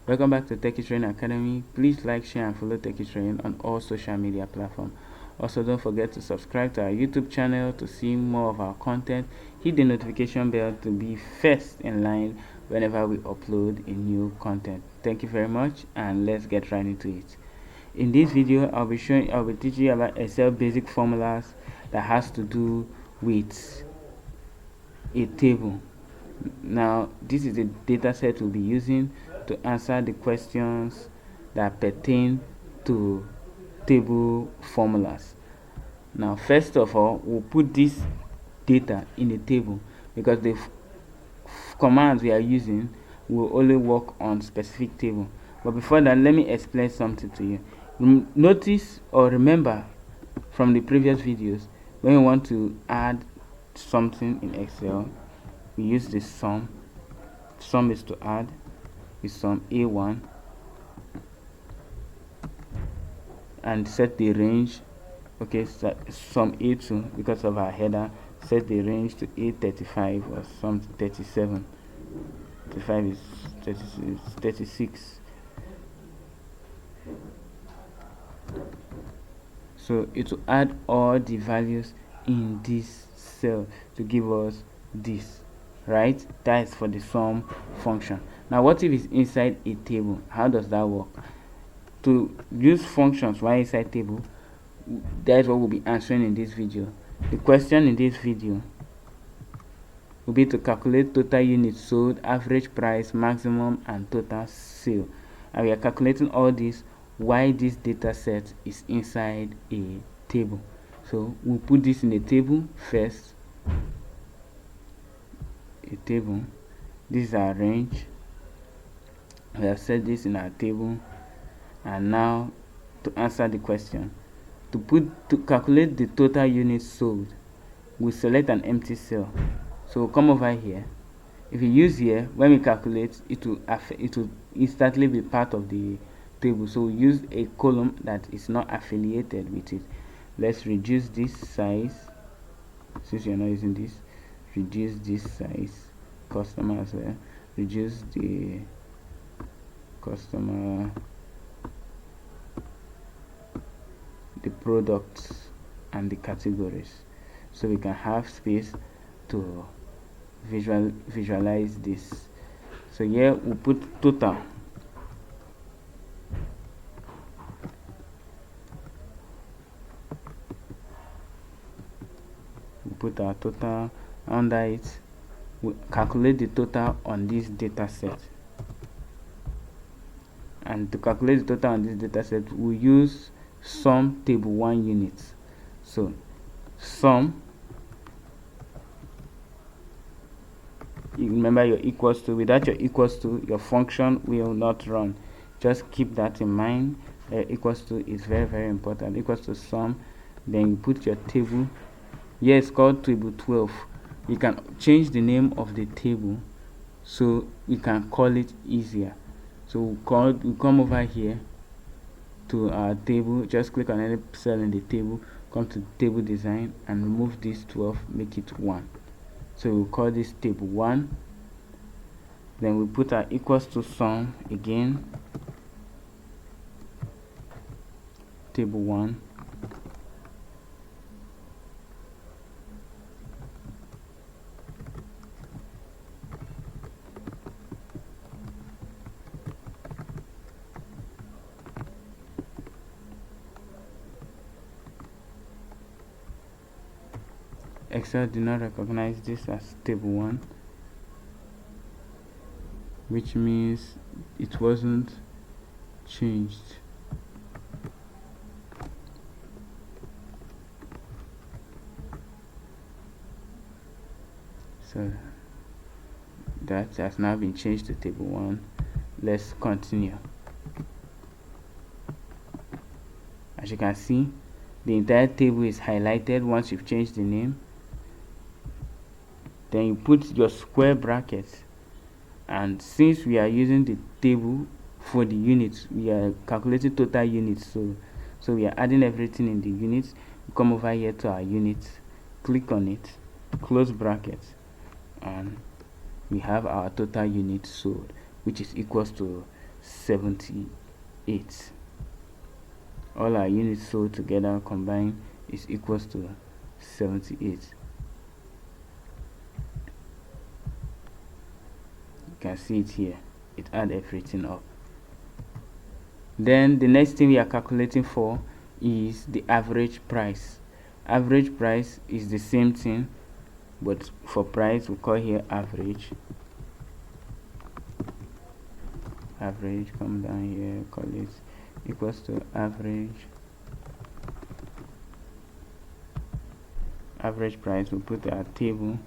Welcome back to Techie Training Academy. Please like, share, and follow Techie Training on all social media platforms. Also, don't forget to subscribe to our YouTube channel to see more of our content. Hit the notification bell to be first in line whenever we upload a new content. Thank you very much, and let's get right into it. In this video, I'll be teaching you about Excel basic formulas that has to do with a table. Now, this is the data set we'll be using to answer the questions that pertain to table formulas. Now, first of all, we'll put this data in a table because the commands we are using will only work on specific table. But before that, let me explain something to you. Notice or remember from the previous videos, when you want to add something in Excel, we use the sum. Sum is to add with sum A1 and set the range. Okay, so sum A2 because of our header, set the range to A35 or some 37. 35 is 36. So it will add all the values in this cell to give us this, right? That is for the sum function. Now, what if it's inside a table? How does that work? To use functions while inside table, that is what we'll be answering in this video. The question in this video will be to calculate total units sold, average price, maximum, and total sale. And we are calculating all this while this data set is inside a table. So we'll put this in a table first. A table. This is our range. We have set this in our table. And now to answer the question, to calculate the total units sold, we select an empty cell. So we'll come over here. If you use here, when we calculate, it will instantly be part of the table. So we use a column that is not affiliated with it. Let's reduce this size. Since you're not using this, reduce this size. Customer as well. Reduce the customer, the products, and the categories, so we can have space to visualize this. So here we'll put total. We put our total under it. We calculate the total on this data set. And to calculate the total on this data set, we use sum table 1 units. So sum, you remember your equals to. Without your equals to, your function will not run. Just keep that in mind. Equals to is very, very important. Equals to sum. Then you put your table. Here it's called table 12. You can change the name of the table so we can call it easier. So we come over here to our table. Just click on any cell in the table, come to table design, and remove this 12, make it 1. So we'll call this table 1. Then we put our equals to sum again, table 1. Excel did not recognize this as table 1, which means it wasn't changed. So that has now been changed to table 1. Let's continue. As you can see, the entire table is highlighted once you've changed the name. Then you put your square brackets, and since we are using the table for the units, we are calculating total units, so we are adding everything in the units. We come over here to our units, click on it, close brackets, and we have our total units sold, which is equals to 78. All our units sold together combined is equals to 78. You can see it here. It add everything up. Then the next thing we are calculating for is the average price. Average price is the same thing, but for price we call here average. Average, come down here, call it equals to average. Average price, we put our table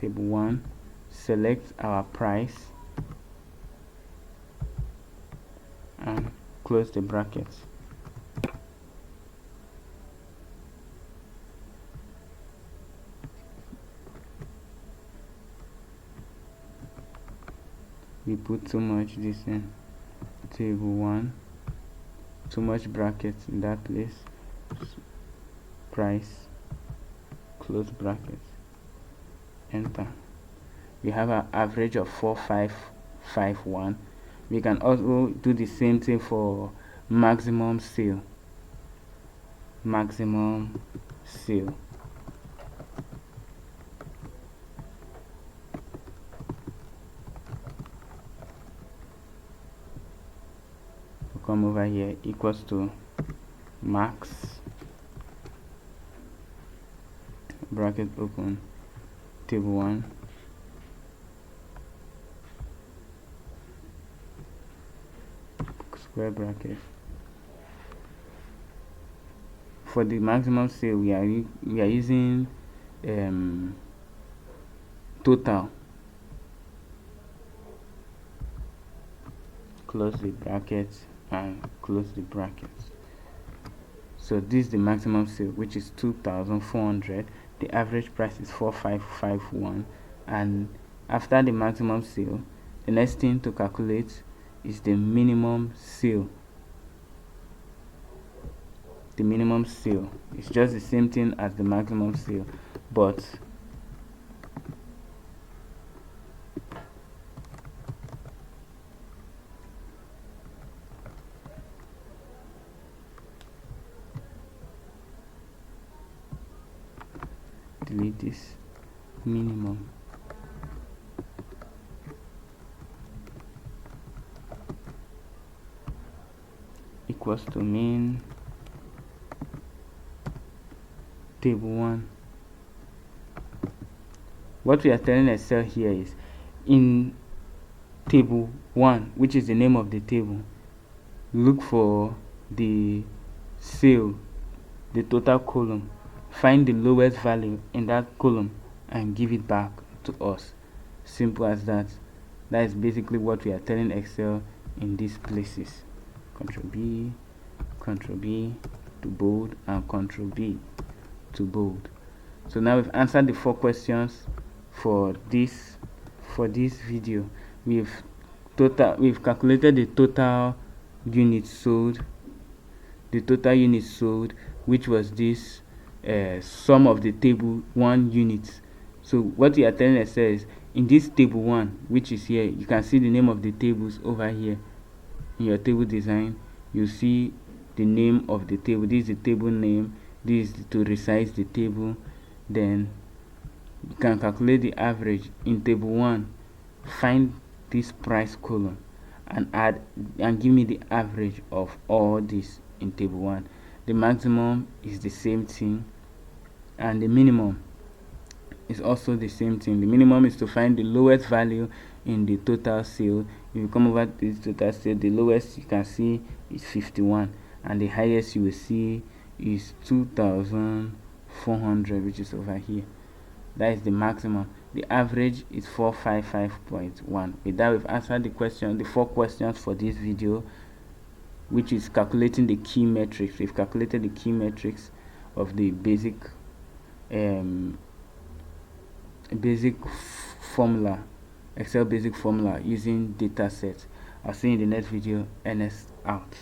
1, select our price and close the brackets. We put too much this in table 1, too much brackets in that place, price, close brackets, enter. We have an average of 4551. We can also do the same thing for maximum sale. Maximum sale. Come over here, equals to max, bracket open, table 1, square bracket. For the maximum sale, we are using total. Close the brackets and close the brackets. So this is the maximum sale, which is 2,400. The average price is 4,551, and after the maximum sale, the next thing to calculate is the minimum sale. The minimum sale is just the same thing as the maximum sale, but delete this. Minimum equals to min table 1. What we are telling Excel here is, in table 1, which is the name of the table, look for the sale, the total column, find the lowest value in that column and give it back to us. Simple as that. That is basically what we are telling Excel in these places. Ctrl B to bold, and Ctrl B to bold. So now we've answered the 4 questions for this video. We've calculated the total units sold, which was this sum of the table 1 units. So what we are telling us is, in this table 1, which is here, you can see the name of the tables over here. In your table design, you see the name of the table. This is the table name. This is to resize the table. Then you can calculate the average in table 1. Find this price column and add and give me the average of all this in table 1. The maximum is the same thing, and the minimum is also the same thing. The minimum is to find the lowest value in the total sale. If you come over to this total sale, the lowest you can see is 51, and the highest you will see is 2,400, which is over here. That is the maximum. The average is 455.1. With that, we've answered the 4 questions for this video, which is calculating the key metrics. We've calculated the key metrics of the basic formula, Excel basic formula using data sets. I'll see you in the next video. NS out.